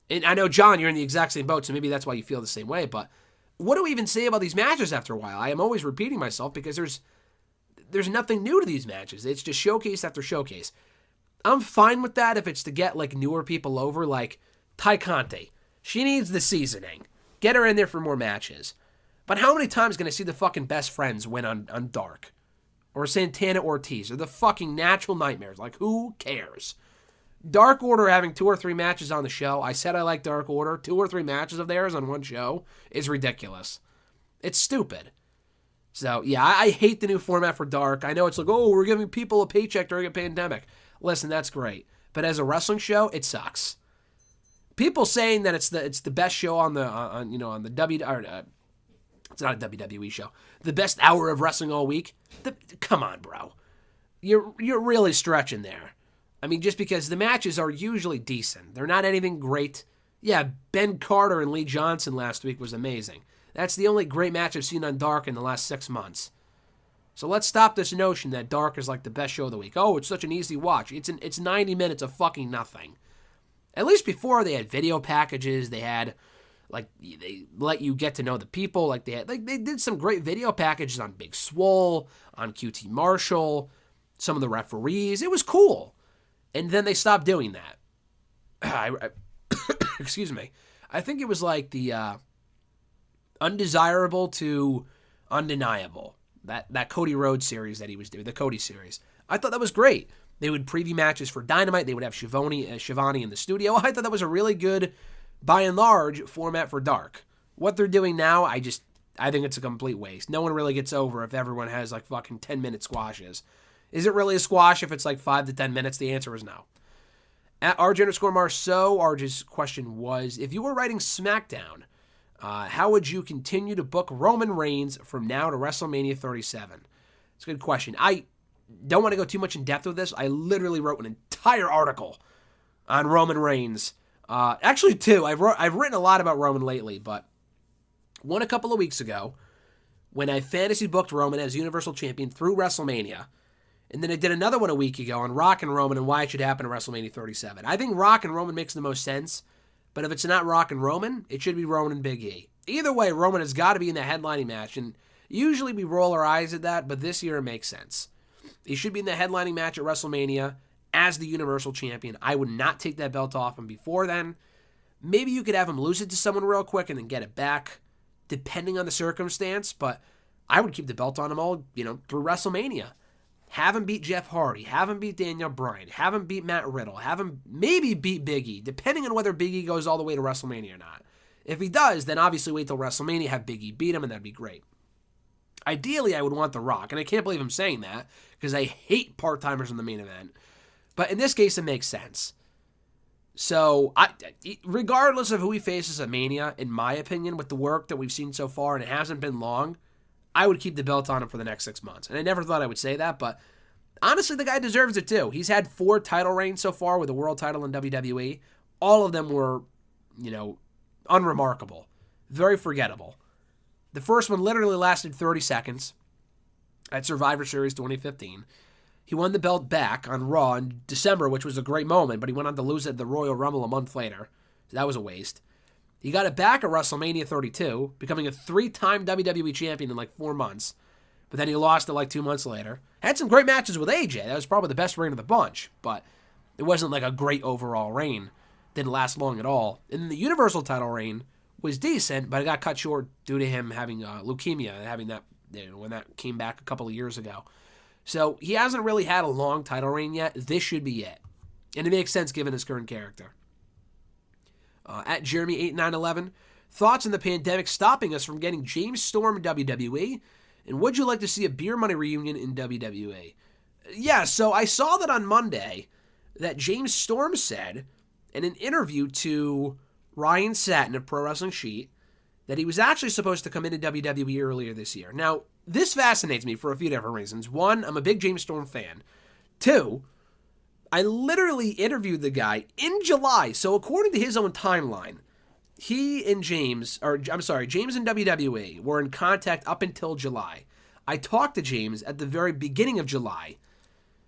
And I know, John, you're in the exact same boat, so maybe that's why you feel the same way. But what do we even say about these matches after a while? I am always repeating myself because there's nothing new to these matches. It's just showcase after showcase. I'm fine with that if it's to get like newer people over, like Ty Conte. She needs the seasoning. Get her in there for more matches. But how many times can I see the fucking best friends win on Dark? Or Santana Ortiz? Or the fucking Natural Nightmares? Like, who cares? Dark Order having 2 or 3 matches on the show. I said I like Dark Order. 2 or 3 matches of theirs on one show is ridiculous. It's stupid. So, yeah, I hate the new format for Dark. I know it's like, oh, we're giving people a paycheck during a pandemic. Listen, that's great. But as a wrestling show, it sucks. People saying that it's the best show on the it's not a WWE show. The best hour of wrestling all week. Come on, bro. You're really stretching there. I mean, just because the matches are usually decent. They're not anything great. Yeah, Ben Carter and Lee Johnson last week was amazing. That's the only great match I've seen on Dark in the last 6 months. So let's stop this notion that Dark is like the best show of the week. Oh, it's such an easy watch. It's 90 minutes of fucking nothing. At least before, they had video packages. They had, like, they let you get to know the people. Like, they did some great video packages on Big Swole, on QT Marshall, some of the referees. It was cool. And then they stopped doing that. Excuse me. I think it was like the undesirable to undeniable. That Cody Rhodes series that he was doing, the Cody series. I thought that was great. They would preview matches for Dynamite. They would have Shivani in the studio. I thought that was a really good, by and large, format for Dark. What they're doing now, I think it's a complete waste. No one really gets over if everyone has like fucking 10-minute squashes. Is it really a squash if it's like 5 to 10 minutes? The answer is no. At RJ_Marceau, RJ's question was, if you were writing SmackDown, how would you continue to book Roman Reigns from now to WrestleMania 37? It's a good question. I don't want to go too much in depth with this. I literally wrote an entire article on Roman Reigns. Actually, 2. I've written a lot about Roman lately, but one a couple of weeks ago when I fantasy booked Roman as Universal Champion through WrestleMania. And then I did another one a week ago on Rock and Roman and why it should happen at WrestleMania 37. I think Rock and Roman makes the most sense. But if it's not Rock and Roman, it should be Roman and Big E. Either way, Roman has got to be in the headlining match. And usually we roll our eyes at that, but this year it makes sense. He should be in the headlining match at WrestleMania as the Universal Champion. I would not take that belt off him before then. Maybe you could have him lose it to someone real quick and then get it back, depending on the circumstance. But I would keep the belt on him all, through WrestleMania. Have him beat Jeff Hardy. Have him beat Daniel Bryan. Have him beat Matt Riddle. Have him maybe beat Big E, depending on whether Big E goes all the way to WrestleMania or not. If he does, then obviously wait till WrestleMania, have Big E beat him, and that'd be great. Ideally, I would want The Rock, and I can't believe I'm saying that, because I hate part-timers in the main event. But in this case, it makes sense. So, regardless of who he faces at Mania, in my opinion, with the work that we've seen so far, and it hasn't been long, I would keep the belt on him for the next 6 months. And I never thought I would say that, but honestly, the guy deserves it too. He's had 4 title reigns so far with a world title in WWE. All of them were, unremarkable. Very forgettable. The first one literally lasted 30 seconds at Survivor Series 2015. He won the belt back on Raw in December, which was a great moment, but he went on to lose it at the Royal Rumble a month later. So that was a waste. He got it back at WrestleMania 32, becoming a 3-time WWE champion in like 4 months. But then he lost it like 2 months later. Had some great matches with AJ. That was probably the best reign of the bunch. But it wasn't like a great overall reign. Didn't last long at all. And then the Universal title reign was decent, but it got cut short due to him having leukemia, having that when that came back a couple of years ago. So he hasn't really had a long title reign yet. This should be it. And it makes sense given his current character. At Jeremy8911, thoughts on the pandemic stopping us from getting James Storm in WWE? And would you like to see a beer money reunion in WWE? Yeah, so I saw that on Monday that James Storm said in an interview to Ryan Satin of Pro Wrestling Sheet that he was actually supposed to come into WWE earlier this year. Now, this fascinates me for a few different reasons. One, I'm a big James Storm fan. Two, I literally interviewed the guy in July. So according to his own timeline, he and James and WWE were in contact up until July. I talked to James at the very beginning of July.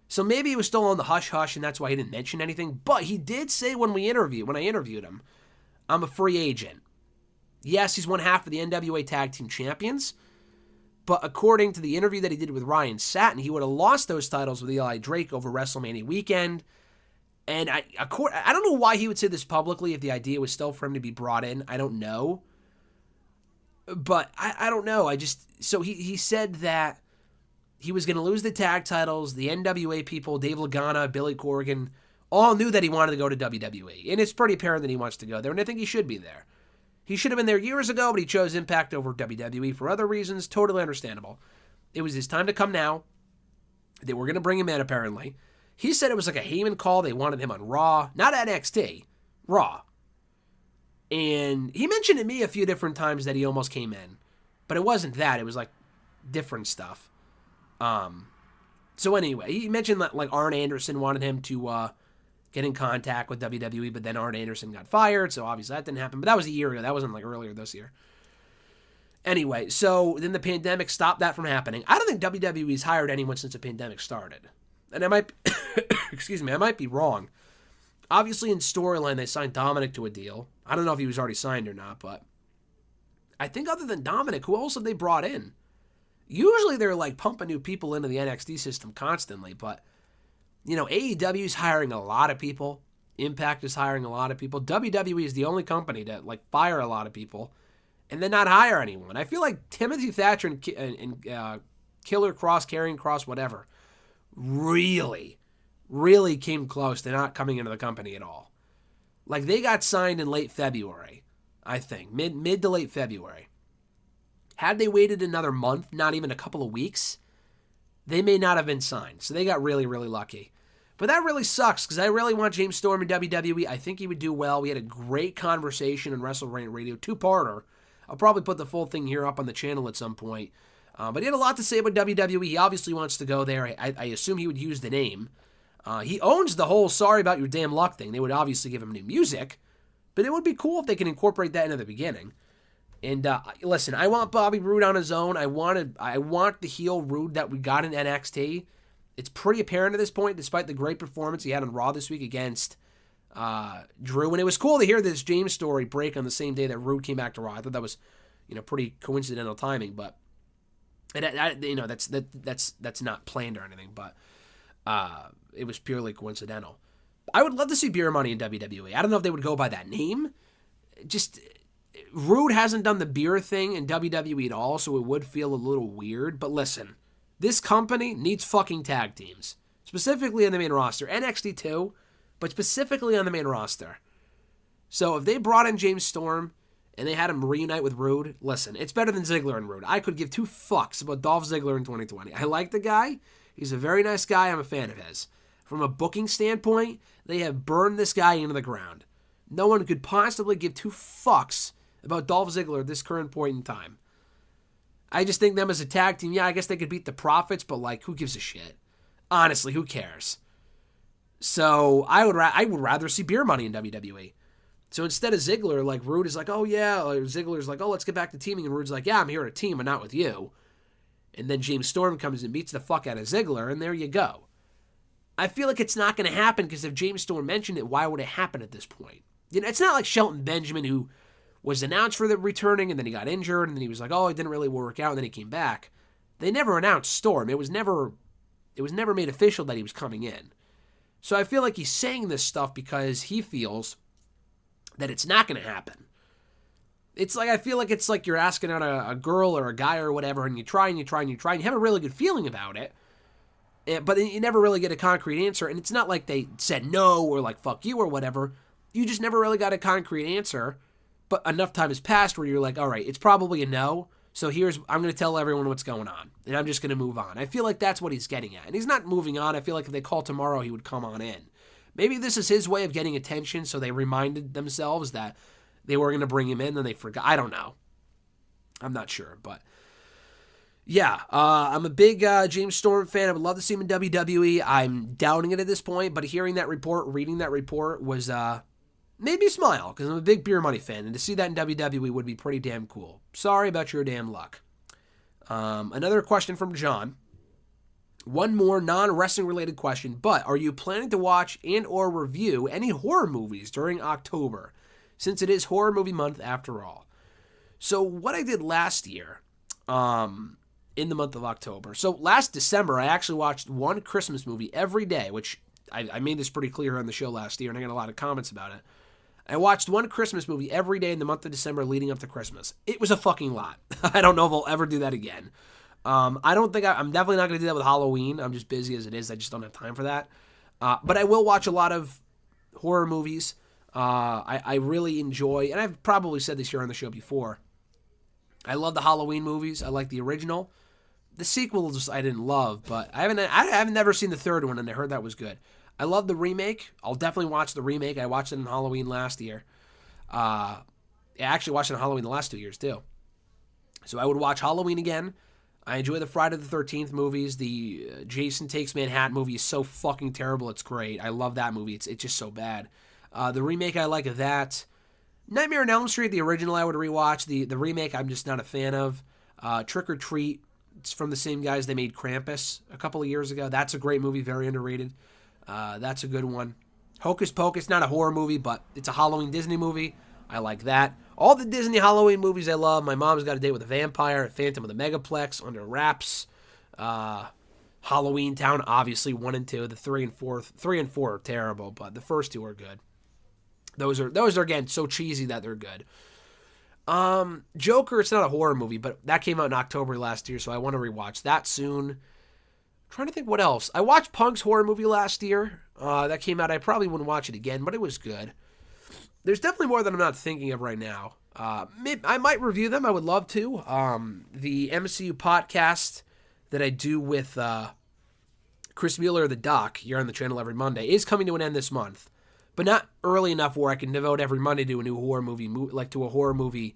So maybe he was still on the hush-hush and that's why he didn't mention anything. But he did say when I interviewed him, I'm a free agent. Yes, he's one half of the NWA Tag Team Champions. But according to the interview that he did with Ryan Satin, he would have lost those titles with Eli Drake over WrestleMania weekend. And I don't know why he would say this publicly if the idea was still for him to be brought in. I don't know. But I don't know. So he said that he was going to lose the tag titles. The NWA people, Dave Lagana, Billy Corgan, all knew that he wanted to go to WWE. And it's pretty apparent that he wants to go there, and I think he should be there. He should have been there years ago, but he chose Impact over WWE for other reasons. Totally understandable. It was his time to come now. They were going to bring him in, apparently. He said it was like a Heyman call. They wanted him on Raw. Not NXT. Raw. And he mentioned to me a few different times that he almost came in. But it wasn't that. It was like different stuff. So anyway, he mentioned that like Arn Anderson wanted him to get in contact with WWE, but then Arn Anderson got fired, so obviously that didn't happen. But that was a year ago. That wasn't like earlier this year. Anyway, so then the pandemic stopped that from happening. I don't think WWE's hired anyone since the pandemic started. And I might, I might be wrong. Obviously in storyline, they signed Dominic to a deal. I don't know if he was already signed or not, but I think other than Dominic, who else have they brought in? Usually they're like pumping new people into the NXT system constantly, but you know, AEW is hiring a lot of people. Impact is hiring a lot of people. WWE is the only company to like fire a lot of people and then not hire anyone. I feel like Timothy Thatcher and Killer Cross, Karrion Kross, whatever, really came close to not coming into the company at all. Like they got signed in late February, I think, mid to late February. Had they waited another month, not even a couple of weeks, they may not have been signed. So they got really, really lucky. But that really sucks because I really want James Storm in WWE. I think he would do well. We had a great conversation on WrestleRant Radio, two-parter. I'll probably put the full thing here up on the channel at some point. But he had a lot to say about WWE. He obviously wants to go there. I assume he would use the name. He owns the whole sorry about your damn luck thing. They would obviously give him new music. But it would be cool if they can incorporate that into the beginning. And listen, I want Bobby Roode on his own. I want the heel Roode that we got in NXT. It's pretty apparent at this point, despite the great performance he had on Raw this week against Drew. And it was cool to hear this James story break on the same day that Roode came back to Raw. I thought that was, pretty coincidental timing. But that's not planned or anything. But it was purely coincidental. I would love to see Beer Money in WWE. I don't know if they would go by that name. Just Roode hasn't done the beer thing in WWE at all, so it would feel a little weird. But listen, this company needs fucking tag teams, specifically on the main roster. NXT too, but specifically on the main roster. So if they brought in James Storm and they had him reunite with Roode, listen, it's better than Ziggler and Roode. I could give two fucks about Dolph Ziggler in 2020. I like the guy. He's a very nice guy. I'm a fan of his. From a booking standpoint, they have burned this guy into the ground. No one could possibly give two fucks about Dolph Ziggler at this current point in time. I just think them as a tag team, yeah, I guess they could beat the Profits, but like, who gives a shit? Honestly, who cares? So I would rather see Beer Money in WWE. So instead of Ziggler, like Roode is like, oh yeah, or Ziggler's like, oh, let's get back to teaming, and Roode's like, yeah, I'm here to team, but not with you. And then James Storm comes and beats the fuck out of Ziggler, and there you go. I feel like it's not going to happen because if James Storm mentioned it, why would it happen at this point? It's not like Shelton Benjamin, who was announced for the returning, and then he got injured, and then he was like, oh, it didn't really work out, and then he came back. They never announced Storm. It was never made official that he was coming in. So I feel like he's saying this stuff because he feels that it's not going to happen. It's like, I feel like it's like you're asking out a girl or a guy or whatever, and you try and you try and you try, and you have a really good feeling about it, but you never really get a concrete answer, and it's not like they said no or like fuck you or whatever. You just never really got a concrete answer. But enough time has passed where you're like, all right, it's probably a no. So I'm going to tell everyone what's going on. And I'm just going to move on. I feel like that's what he's getting at. And he's not moving on. I feel like if they call tomorrow, he would come on in. Maybe this is his way of getting attention. So they reminded themselves that they were going to bring him in, then they forgot. I don't know. I'm not sure, but yeah, I'm a big James Storm fan. I would love to see him in WWE. I'm doubting it at this point, but hearing that report, reading that report was made me smile because I'm a big Beer Money fan, and to see that in WWE would be pretty damn cool. Sorry about your damn luck. Another question from John. One more non-wrestling related question, but are you planning to watch and or review any horror movies during October, since it is horror movie month after all? So what I did last year, in the month of October. So last December, I actually watched one Christmas movie every day, which I made this pretty clear on the show last year, and I got a lot of comments about it. I watched one Christmas movie every day in the month of December leading up to Christmas. It was a fucking lot. I don't know if I'll ever do that again. I'm definitely not going to do that with Halloween. I'm just busy as it is. I just don't have time for that. But I will watch a lot of horror movies. I really enjoy, and I've probably said this here on the show before, I love the Halloween movies. I like the original. The sequel I didn't love, but I haven't never seen the third one, and I heard that was good. I love the remake. I'll definitely watch the remake. I watched it on Halloween last year. I actually watched it on Halloween the last 2 years too. So I would watch Halloween again. I enjoy the Friday the 13th movies. The Jason Takes Manhattan movie is so fucking terrible. It's great. I love that movie. It's just so bad. The remake, I like that. Nightmare on Elm Street, the original, I would rewatch. The remake, I'm just not a fan of. Trick or Treat, it's from the same guys they made Krampus a couple of years ago. That's a great movie, very underrated. That's a good one. Hocus Pocus, not a horror movie, but it's a Halloween Disney movie. I like that. All the Disney Halloween movies I love. My Mom's Got a Date with a Vampire, Phantom of the Megaplex, Under Wraps, Halloween Town, obviously 1 and 2. The 3 and 4 are terrible, but the first 2 are good. Those are again so cheesy that they're good. Joker, it's not a horror movie, but that came out in October last year, so I want to rewatch that soon. Trying to think what else. I watched Punk's horror movie last year. That came out. I probably wouldn't watch it again, but it was good. There's definitely more that I'm not thinking of right now. I might review them. I would love to. The MCU podcast that I do with Chris Mueller, the Doc, here on the channel every Monday, is coming to an end this month, but not early enough where I can devote every Monday to a new horror movie, like to a horror movie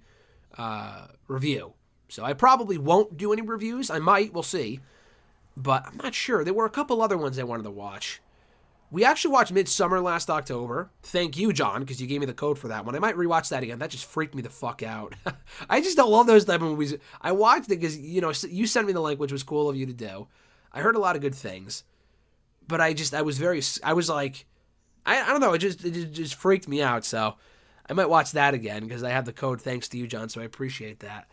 review. So I probably won't do any reviews. I might. We'll see. But I'm not sure. There were a couple other ones I wanted to watch. We actually watched Midsummer last October. Thank you, John, because you gave me the code for that one. I might rewatch that again. That just freaked me the fuck out. I just don't love those type of movies. I watched it because, you sent me the link, which was cool of you to do. I heard a lot of good things. But I was like, I don't know, it just freaked me out. So I might watch that again because I have the code thanks to you, John, so I appreciate that.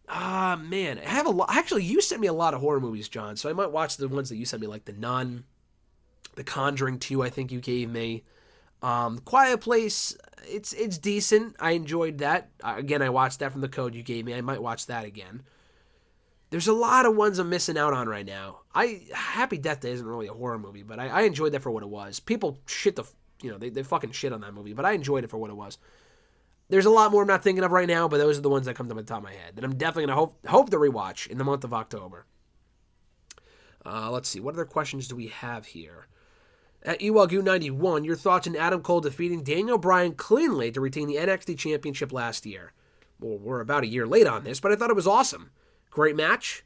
Man, I have a lot. Actually, you sent me a lot of horror movies, John, so I might watch the ones that you sent me, like The Nun, The Conjuring 2, I think you gave me. Quiet Place, it's decent. I enjoyed that. Again, I watched that from the code you gave me. I might watch that again. There's a lot of ones I'm missing out on right now. Happy Death Day isn't really a horror movie, but I enjoyed that for what it was. People shit they fucking shit on that movie, but I enjoyed it for what it was. There's a lot more I'm not thinking of right now, but those are the ones that come to the top of my head that I'm definitely going to hope to rewatch in the month of October. Let's see. What other questions do we have here? At Ewagoo91, your thoughts on Adam Cole defeating Daniel Bryan cleanly to retain the NXT Championship last year. Well, we're about a year late on this, but I thought it was awesome. Great match.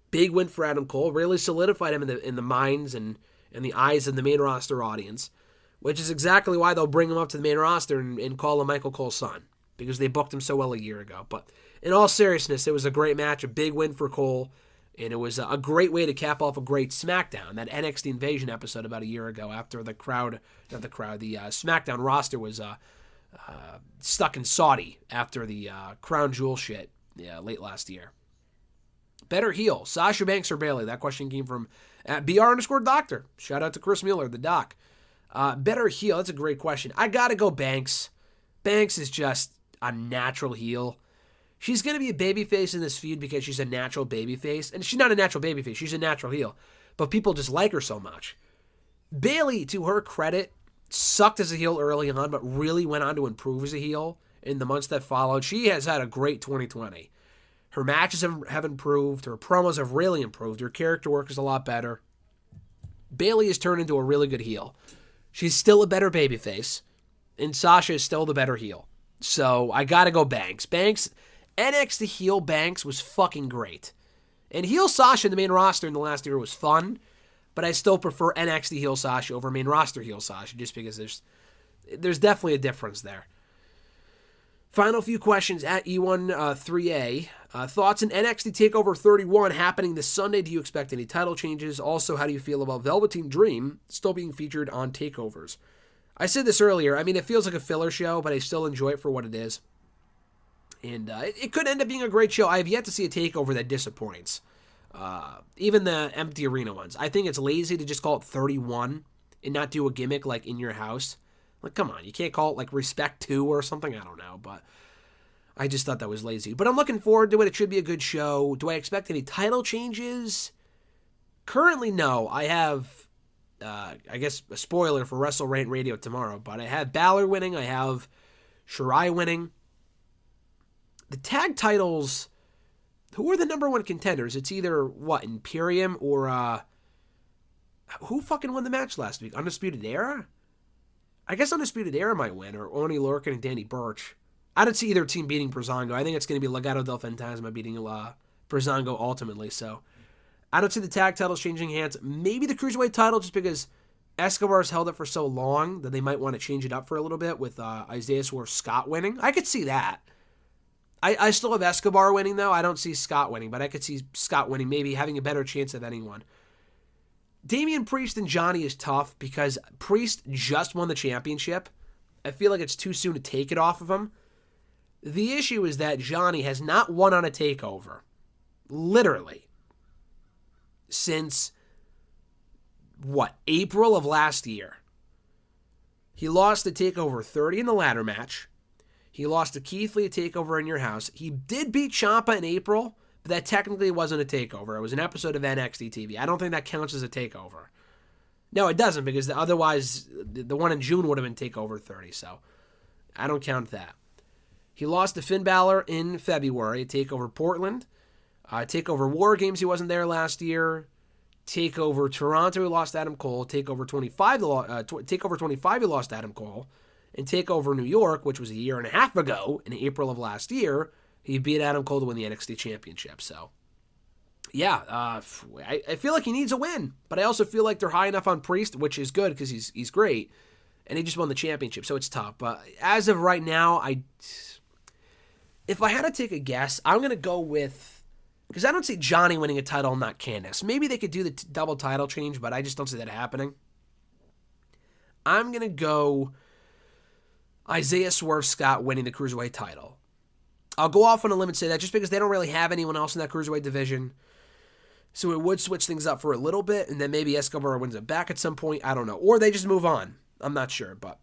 Big win for Adam Cole. Really solidified him in the minds and the eyes of the main roster audience, which is exactly why they'll bring him up to the main roster and call him Michael Cole's son, because they booked him so well a year ago. But in all seriousness, it was a great match, a big win for Cole, and it was a great way to cap off a great SmackDown, that NXT Invasion episode about a year ago after the SmackDown roster was stuck in Saudi after the Crown Jewel shit late last year. Better heel, Sasha Banks or Bayley? That question came from at BR_Doctor. Shout out to Chris Mueller, the Doc. Better heel, that's a great question. I gotta go Banks. Banks is just a natural heel. She's going to be a babyface in this feud because she's a natural babyface. And she's not a natural babyface. She's a natural heel. But people just like her so much. Bayley, to her credit, sucked as a heel early on, but really went on to improve as a heel in the months that followed. She has had a great 2020. Her matches have improved. Her promos have really improved. Her character work is a lot better. Bayley has turned into a really good heel. She's still a better babyface. And Sasha is still the better heel. So I gotta go Banks. Banks, NXT heel Banks was fucking great. And heel Sasha in the main roster in the last year was fun, but I still prefer NXT heel Sasha over main roster heel Sasha just because there's definitely a difference there. Final few questions at E13A. Thoughts on NXT TakeOver 31 happening this Sunday? Do you expect any title changes? Also, how do you feel about Velveteen Dream still being featured on takeovers? I said this earlier. I mean, it feels like a filler show, but I still enjoy it for what it is. And it could end up being a great show. I have yet to see a takeover that disappoints. Even the empty arena ones. I think it's lazy to just call it 31 and not do a gimmick like In Your House. Like, come on, you can't call it like Respect 2 or something? I don't know, but I just thought that was lazy. But I'm looking forward to it. It should be a good show. Do I expect any title changes? Currently, no. I have, I guess, a spoiler for WrestleRant Radio tomorrow, but I have Balor winning. I have Shirai winning. The tag titles, who are the number one contenders? It's either, Imperium or, who fucking won the match last week? Undisputed Era? I guess Undisputed Era might win, or Oni Lorcan and Danny Burch. I don't see either team beating Breezango. I think it's going to be Legado del Fantasma beating Breezango ultimately, so I don't see the tag titles changing hands. Maybe the Cruiserweight title, just because Escobar's held it for so long that they might want to change it up for a little bit with Isaiah Swerve Scott winning. I could see that. I still have Escobar winning, though. I don't see Scott winning, but I could see Scott winning, maybe having a better chance of anyone. Damian Priest and Johnny is tough because Priest just won the championship. I feel like it's too soon to take it off of him. The issue is that Johnny has not won on a takeover, literally, since, April of last year. He lost the TakeOver 30 in the ladder match. He lost to Keith Lee at TakeOver in Your House. He did beat Ciampa in April, but that technically wasn't a takeover. It was an episode of NXT TV. I don't think that counts as a takeover. No, it doesn't, because otherwise the one in June would have been TakeOver 30, so I don't count that. He lost to Finn Balor in February at TakeOver Portland. TakeOver War Games, he wasn't there last year. TakeOver Toronto, he lost Adam Cole. TakeOver 25, he lost Adam Cole. And TakeOver New York, which was a year and a half ago, in April of last year, he beat Adam Cole to win the NXT Championship. So, yeah, I feel like he needs a win. But I also feel like they're high enough on Priest, which is good because he's great. And he just won the championship, so it's tough. But as of right now, if I had to take a guess, I'm going to go with, because I don't see Johnny winning a title and not Candice. Maybe they could do the double title change, but I just don't see that happening. I'm going to go Isaiah Swerve Scott winning the Cruiserweight title. I'll go off on a limb and say that just because they don't really have anyone else in that Cruiserweight division. So it would switch things up for a little bit, and then maybe Escobar wins it back at some point. I don't know. Or they just move on. I'm not sure, but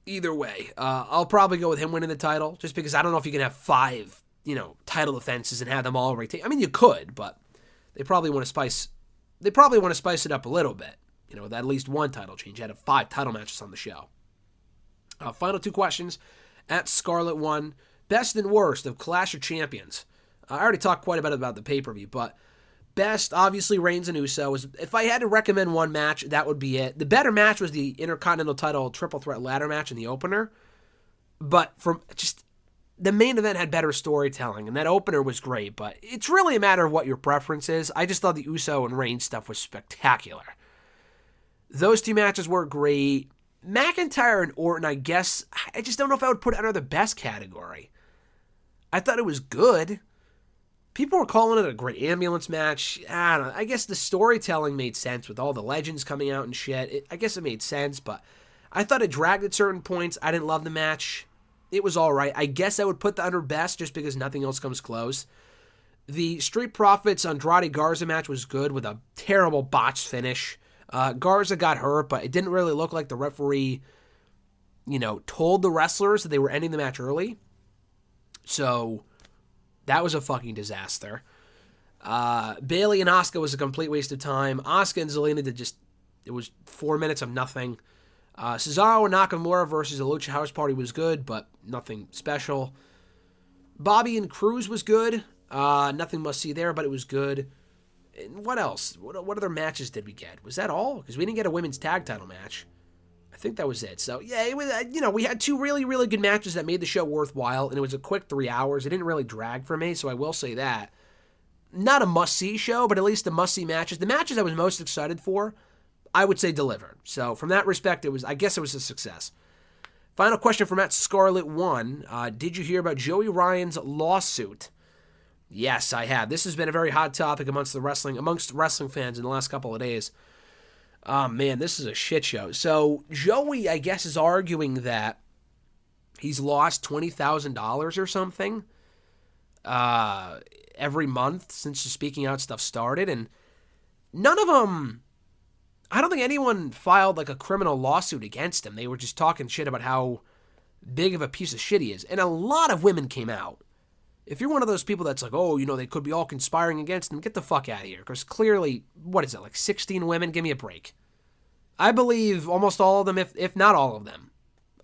either way, I'll probably go with him winning the title, just because I don't know if you can have 5, title defenses and have them all retain. I mean, you could, but they probably want to spice it up a little bit. With at least one title change. Out of 5 title matches on the show. Final 2 questions. At Scarlet 1, best and worst of Clash of Champions. I already talked quite a bit about the pay-per-view, but best, obviously, Reigns and Uso. If I had to recommend one match, that would be it. The better match was the Intercontinental title triple threat ladder match in the opener. But the main event had better storytelling, and that opener was great. But it's really a matter of what your preference is. I just thought the Uso and Reigns stuff was spectacular. Those 2 matches were great. McIntyre and Orton, I guess, I just don't know if I would put it under the best category. I thought it was good. People were calling it a great ambulance match. I don't know. I guess the storytelling made sense with all the legends coming out and shit. I guess it made sense, but I thought it dragged at certain points. I didn't love the match. It was all right. I guess I would put the under best just because nothing else comes close. The Street Profits Andrade Garza match was good with a terrible botched finish. Garza got hurt, but it didn't really look like the referee, told the wrestlers that they were ending the match early. So that was a fucking disaster. Bayley and Asuka was a complete waste of time. Asuka and Zelina it was 4 minutes of nothing. Cesaro and Nakamura versus the Lucha House Party was good, but nothing special. Bobby and Cruz was good. Nothing must see there, but it was good. And what else? What other matches did we get? Was that all? Because we didn't get a women's tag title match. I think that was it. So, yeah, it was, we had two really, really good matches that made the show worthwhile, and it was a quick 3 hours. It didn't really drag for me, so I will say that. Not a must-see show, but at least the must-see matches. The matches I was most excited for, I would say delivered. So, from that respect, I guess it was a success. Final question from @Scarlet1. Did you hear about Joey Ryan's lawsuit? Yes, I have. This has been a very hot topic amongst wrestling fans in the last couple of days. Oh, man, this is a shit show. So, Joey, I guess, is arguing that he's lost $20,000 or something every month since the Speaking Out stuff started. And none of them, I don't think anyone filed like a criminal lawsuit against him. They were just talking shit about how big of a piece of shit he is. And a lot of women came out. If you're one of those people that's like, oh, they could be all conspiring against him, get the fuck out of here. Because clearly, what is it, like 16 women? Give me a break. I believe almost all of them, if not all of them.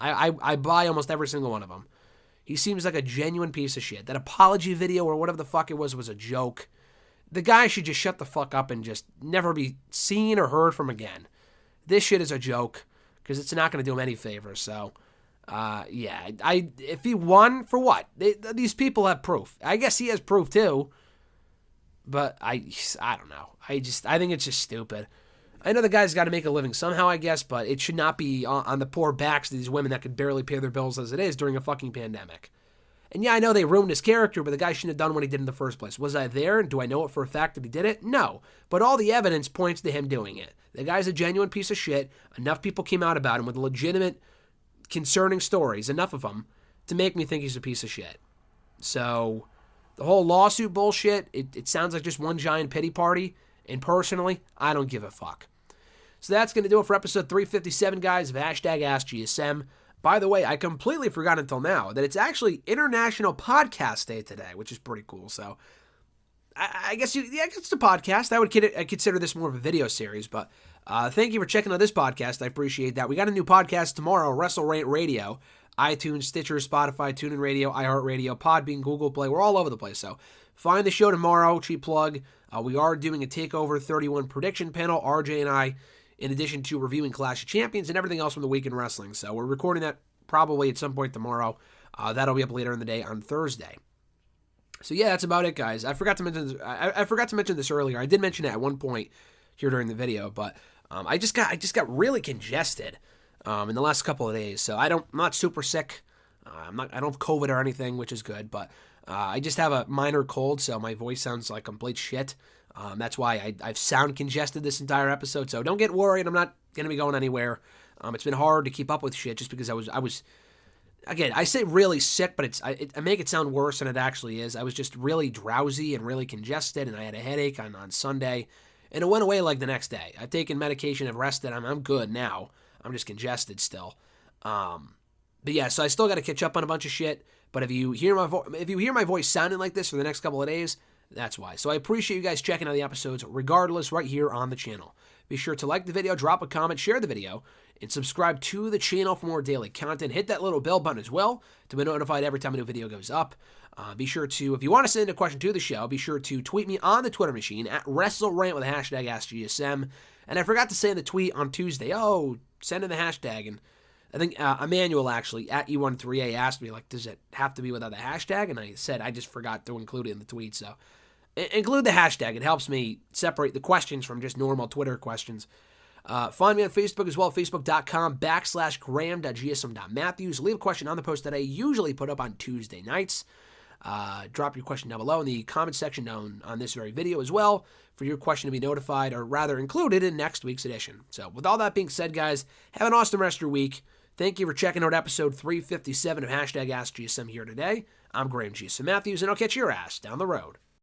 I buy almost every single one of them. He seems like a genuine piece of shit. That apology video or whatever the fuck it was a joke. The guy should just shut the fuck up and just never be seen or heard from again. This shit is a joke because it's not going to do him any favors. So, yeah. If he won, for what? These people have proof. I guess he has proof too. But I don't know. I think it's just stupid. I know the guy's got to make a living somehow, I guess, but it should not be on the poor backs of these women that could barely pay their bills as it is during a fucking pandemic. And yeah, I know they ruined his character, but the guy shouldn't have done what he did in the first place. Was I there? And do I know it for a fact that he did it? No. But all the evidence points to him doing it. The guy's a genuine piece of shit. Enough people came out about him with legitimate, concerning stories, enough of them, to make me think he's a piece of shit. So, the whole lawsuit bullshit, it sounds like just one giant pity party. And personally, I don't give a fuck. So that's going to do it for episode 357, guys, of #AskGSM. By the way, I completely forgot until now that it's actually International Podcast Day today, which is pretty cool. So I guess it's a podcast. I consider this more of a video series, but thank you for checking out this podcast. I appreciate that. We got a new podcast tomorrow, WrestleRant Radio, iTunes, Stitcher, Spotify, TuneIn Radio, iHeartRadio, Podbean, Google Play. We're all over the place. So find the show tomorrow. Cheap plug. We are doing a Takeover 31 prediction panel, RJ and I, in addition to reviewing Clash of Champions and everything else from the week in wrestling. So we're recording that probably at some point tomorrow. That'll be up later in the day on Thursday. So yeah, that's about it, guys. I forgot to mention this earlier. I did mention it at one point here during the video, but I just got really congested in the last couple of days. So I'm not super sick. I don't have COVID or anything, which is good, but I just have a minor cold, so my voice sounds like complete shit. That's why I sound congested this entire episode, so don't get worried. I'm not going to be going anywhere. It's been hard to keep up with shit just because I was again, I say really sick, but I make it sound worse than it actually is. I was just really drowsy and really congested, and I had a headache on Sunday, and it went away like the next day. I've taken medication, I've rested, I'm good now. I'm just congested still. But yeah, so I still got to catch up on a bunch of shit, but if you hear my voice sounding like this for the next couple of days, that's why. So I appreciate you guys checking out the episodes regardless right here on the channel. Be sure to like the video, drop a comment, share the video, and subscribe to the channel for more daily content. Hit that little bell button as well to be notified every time a new video goes up. Be sure to, if you want to send a question to the show, be sure to tweet me on the Twitter machine at WrestleRant with the hashtag AskGSM. And I forgot to say in the tweet on Tuesday, send in the hashtag. And I think Emmanuel actually at E13A asked me, like, does it have to be without the hashtag? And I said I just forgot to include it in the tweet. So include the hashtag. It helps me separate the questions from just normal Twitter questions. Find me on Facebook as well, facebook.com/graham.gsm.matthews. Leave a question on the post that I usually put up on Tuesday nights. Drop your question down below in the comment section down on this very video as well for your question to be notified, or rather included in next week's edition. So with all that being said, guys, have an awesome rest of your week. Thank you for checking out episode 357 of #AskGSM here today. I'm Graham GSM Matthews, and I'll catch your ass down the road.